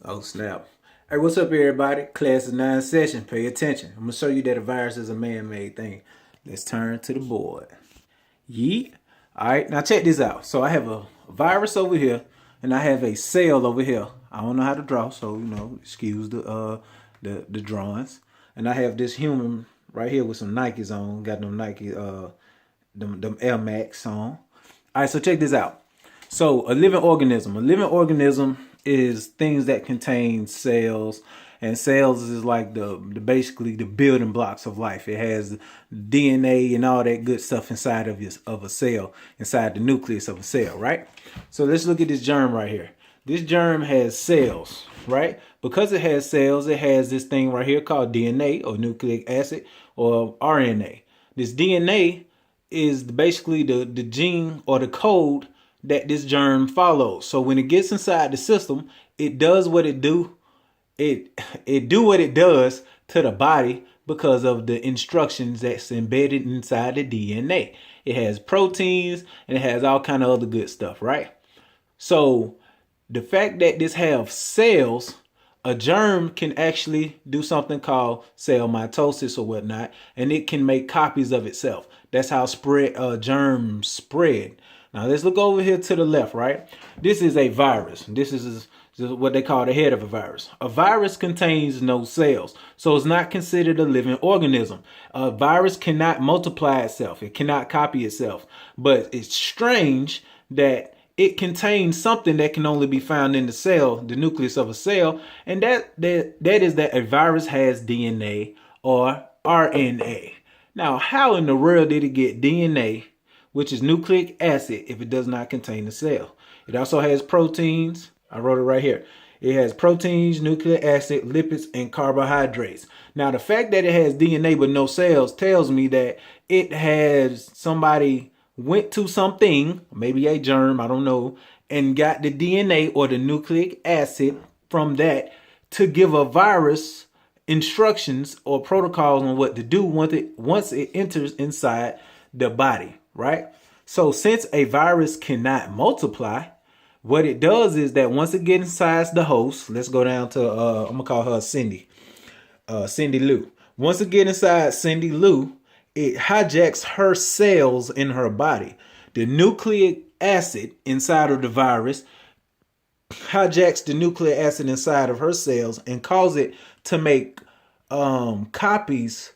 Oh snap. Hey, what's up everybody? Class is 9 session. Pay attention. I'm gonna show you that a virus is a man-made thing. Let's turn to the board. Yeet. Alright, now check this out. So I have a virus over here and I have a cell over here. I don't know how to draw, so excuse the drawings. And I have this human right here with some Nikes on. Got them Nike them Air Max on. Alright, so check this out. So a living organism. A living organism is things that contain cells, and cells is like the basically the building blocks of life. It has DNA and all that good stuff inside of a cell, inside the nucleus of a cell, right? So let's look at this germ right here. This germ has cells, right? Because it has cells, it has this thing right here called DNA or nucleic acid or RNA. This DNA is basically the gene or the code that this germ follows. So when it gets inside the system, it does what it do. It do what it does to the body because of the instructions that's embedded inside the DNA. It has proteins and it has all kind of other good stuff, right? So the fact that this have cells, a germ can actually do something called cell mitosis or whatnot, and it can make copies of itself. That's how germs spread. Now let's look over here to the left, right? This is a virus. This is what they call the head of a virus. A virus contains no cells, so it's not considered a living organism. A virus cannot multiply itself. It cannot copy itself. But it's strange that it contains something that can only be found in the cell, the nucleus of a cell, and that is that a virus has DNA or RNA. Now, how in the world did it get DNA, which is nucleic acid, if it does not contain a cell? It also has proteins. I wrote it right here. It has proteins, nucleic acid, lipids, and carbohydrates. Now, the fact that it has DNA but no cells tells me that it has somebody went to something, maybe a germ, I don't know, and got the DNA or the nucleic acid from that to give a virus instructions or protocols on what to do once it enters inside the body, right? So since a virus cannot multiply, what it does is that once it gets inside the host, let's go down to I'm gonna call her Cindy Lou. Once it gets inside Cindy Lou, it hijacks her cells in her body. The nucleic acid inside of the virus hijacks the nucleic acid inside of her cells and cause it to make copies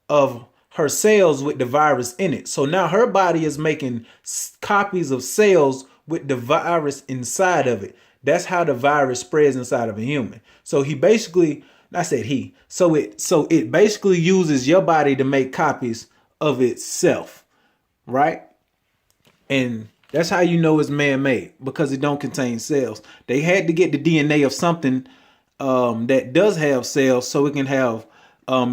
of her cells with the virus in it. So now her body is making copies of cells with the virus inside of it. That's how the virus spreads inside of a human. So he basically, I said he, so it basically uses your body to make copies of itself, right? And that's how you know it's man-made, because it don't contain cells. They had to get the DNA of something that does have cells so it can have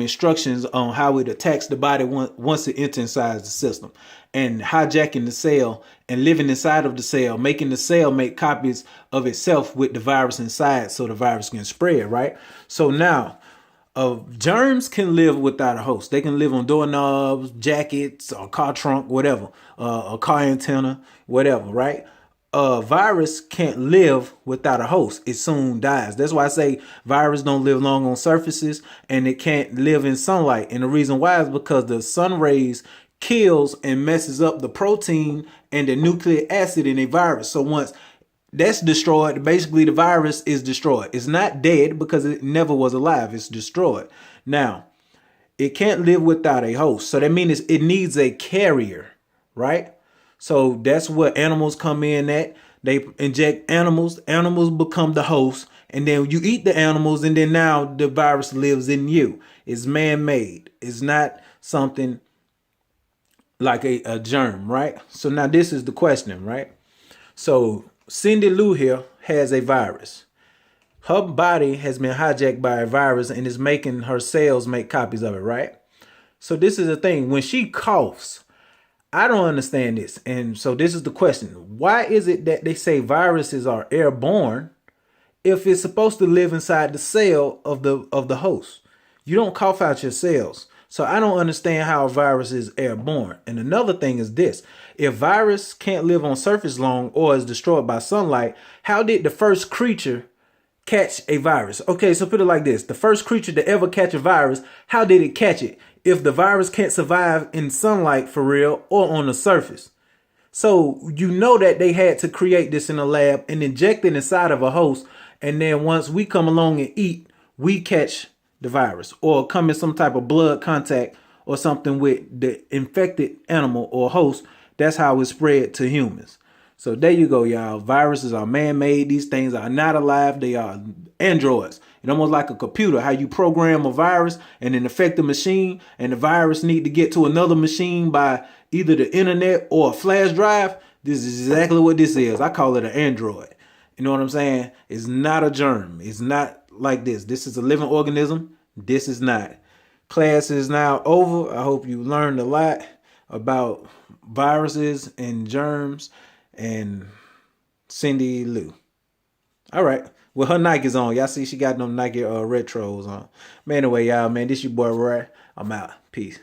instructions on how it attacks the body once it enters inside the system, and hijacking the cell and living inside of the cell, making the cell make copies of itself with the virus inside so the virus can spread, right? So now germs can live without a host. They can live on doorknobs, jackets, or car trunk, whatever, a car antenna, whatever, right? A virus can't live without a host. It soon dies. That's why I say virus don't live long on surfaces, and it can't live in sunlight. And the reason why is because the sun rays kills and messes up the protein and the nucleic acid in a virus. So once that's destroyed, basically the virus is destroyed. It's not dead because it never was alive. It's destroyed. Now, it can't live without a host. So that means it needs a carrier, right? So that's what animals come in at. They inject animals. Animals become the host. And then you eat the animals. And then now the virus lives in you. It's man-made. It's not something like a germ, right? So now this is the question, right? So Cindy Lou here has a virus. Her body has been hijacked by a virus and is making her cells make copies of it, right? So this is the thing. When she coughs, I don't understand this. And so this is the question. Why is it that they say viruses are airborne if it's supposed to live inside the cell of the host? You don't cough out your cells. So I don't understand how a virus is airborne. And another thing is this. If virus can't live on surface long or is destroyed by sunlight, how did the first creature catch a virus. Okay, so put it like this. The first creature to ever catch a virus, how did it catch it? If the virus can't survive in sunlight for real or on the surface. So you know that they had to create this in a lab and inject it inside of a host. And then once we come along and eat, we catch the virus or come in some type of blood contact or something with the infected animal or host. That's how it's spread to humans. So there you go, y'all. Viruses are man-made. These things are not alive. They are androids. It's almost like a computer, how you program a virus and then affect the machine, and the virus need to get to another machine by either the internet or a flash drive. This is exactly what this is. I call it an android. You know what I'm saying? It's not a germ. It's not like this. This is a living organism. This is not. Class is now over. I hope you learned a lot about viruses and germs and Cindy Lou. All right. Well, her Nike's on. Y'all see she got them Nike retros on. Man, anyway, y'all, man, this your boy Roy. I'm out. Peace.